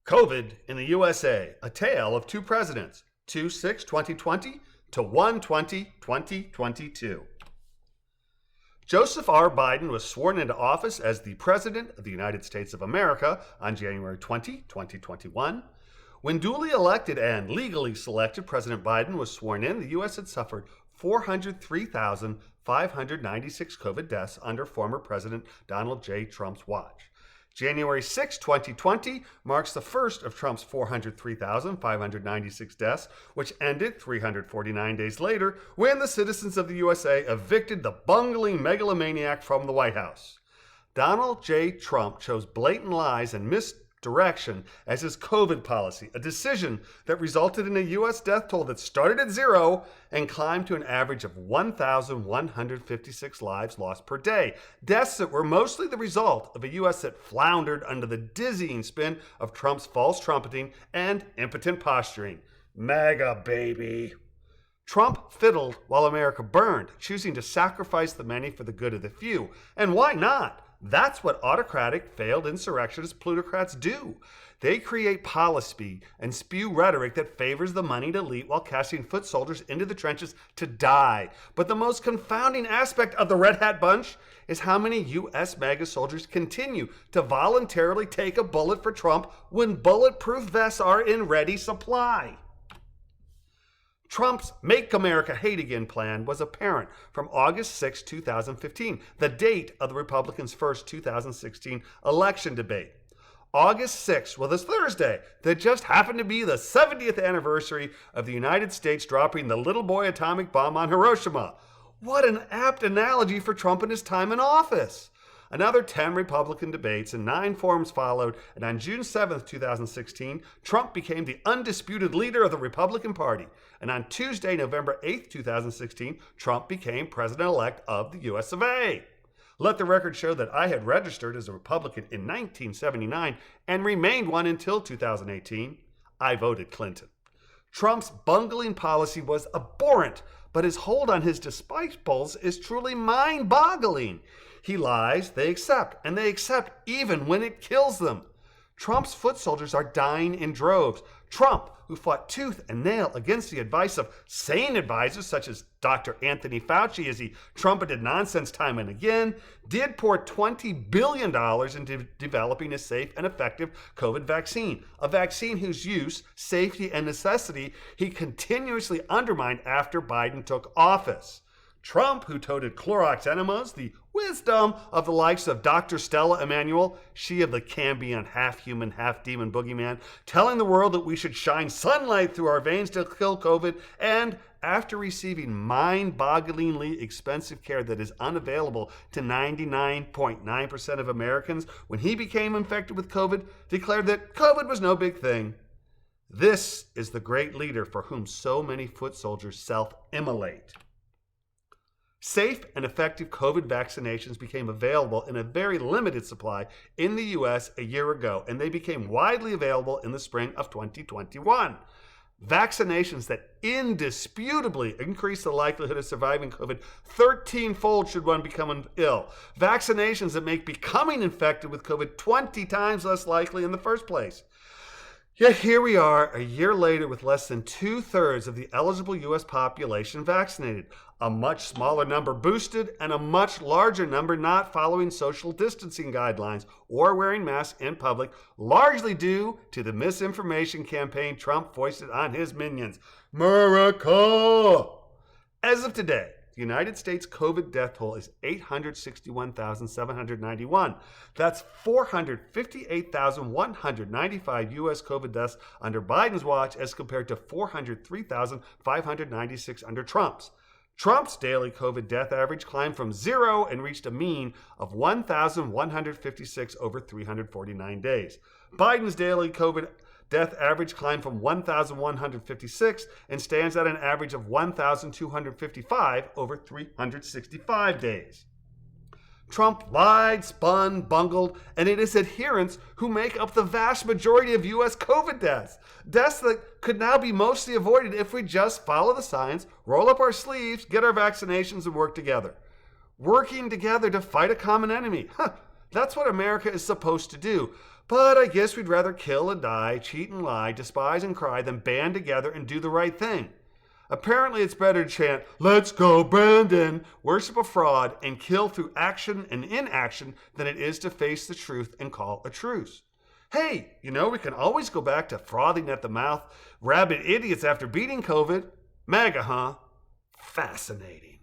COVID in the USA, a tale of two presidents, 2/6/2020 to 1/20/2022. Joseph R. Biden was sworn into office as the President of the United States of America on January 20, 2021. When duly elected and legally selected, President Biden was sworn in, the U.S. had suffered 403,596 COVID deaths under former President Donald J. Trump's watch. January 6, 2020 marks the first of Trump's 403,596 deaths, which ended 349 days later when the citizens of the USA evicted the bungling megalomaniac from the White House. Donald J. Trump chose blatant lies and misdirection as his COVID policy, a decision that resulted in a U.S. death toll that started at zero and climbed to an average of 1,156 lives lost per day. Deaths that were mostly the result of a U.S. that floundered under the dizzying spin of Trump's false trumpeting and impotent posturing. MAGA, baby. Trump fiddled while America burned, choosing to sacrifice the many for the good of the few. And why not? That's what autocratic, failed insurrectionist plutocrats do. They create policy and spew rhetoric that favors the moneyed elite while casting foot soldiers into the trenches to die. But the most confounding aspect of the Red Hat bunch is how many U.S. MAGA soldiers continue to voluntarily take a bullet for Trump when bulletproof vests are in ready supply. Trump's Make America Hate Again plan was apparent from August 6, 2015, the date of the Republicans' first 2016 election debate. August 6 was this Thursday that just happened to be the 70th anniversary of the United States dropping the little boy atomic bomb on Hiroshima. What an apt analogy for Trump and his time in office. Another 10 Republican debates and 9 forums followed, and on June 7, 2016, Trump became the undisputed leader of the Republican Party. And on Tuesday, November 8, 2016, Trump became president-elect of the US of A. Let the record show that I had registered as a Republican in 1979 and remained one until 2018. I voted Clinton. Trump's bungling policy was abhorrent, but his hold on his disciples is truly mind-boggling. He lies, they accept, and they accept even when it kills them. Trump's foot soldiers are dying in droves. Trump, who fought tooth and nail against the advice of sane advisors such as Dr. Anthony Fauci as he trumpeted nonsense time and again, did pour $20 billion into developing a safe and effective COVID vaccine, a vaccine whose use, safety, and necessity he continuously undermined after Biden took office. Trump, who toted Clorox enemas, the wisdom of the likes of Dr. Stella Emanuel, she of the Cambion half-human, half-demon boogeyman, telling the world that we should shine sunlight through our veins to kill COVID, and after receiving mind-bogglingly expensive care that is unavailable to 99.9% of Americans, when he became infected with COVID, declared that COVID was no big thing. This is the great leader for whom so many foot soldiers self-immolate. Safe and effective COVID vaccinations became available in a very limited supply in the U.S. a year ago, and they became widely available in the spring of 2021. Vaccinations that indisputably increase the likelihood of surviving COVID 13-fold should one become ill. Vaccinations that make becoming infected with COVID 20 times less likely in the first place. Yet here we are, a year later, with less than 2/3 of the eligible U.S. population vaccinated, a much smaller number boosted, and a much larger number not following social distancing guidelines or wearing masks in public, largely due to the misinformation campaign Trump foisted on his minions. America! As of today, the United States COVID death toll is 861,791. That's 458,195 U.S. COVID deaths under Biden's watch as compared to 403,596 under Trump's. Trump's daily COVID death average climbed from zero and reached a mean of 1,156 over 349 days. Biden's daily COVID death average climbed from 1,156 and stands at an average of 1,255 over 365 days. Trump lied, spun, bungled, and it is adherents who make up the vast majority of U.S. COVID deaths. Deaths that could now be mostly avoided if we just follow the science, roll up our sleeves, get our vaccinations, and work together. Working together to fight a common enemy. That's what America is supposed to do. But I guess we'd rather kill and die, cheat and lie, despise and cry than band together and do the right thing. Apparently, it's better to chant, "Let's go, Brandon," worship a fraud, and kill through action and inaction than it is to face the truth and call a truce. Hey, we can always go back to frothing at the mouth, rabid idiots after beating COVID. MAGA, huh? Fascinating.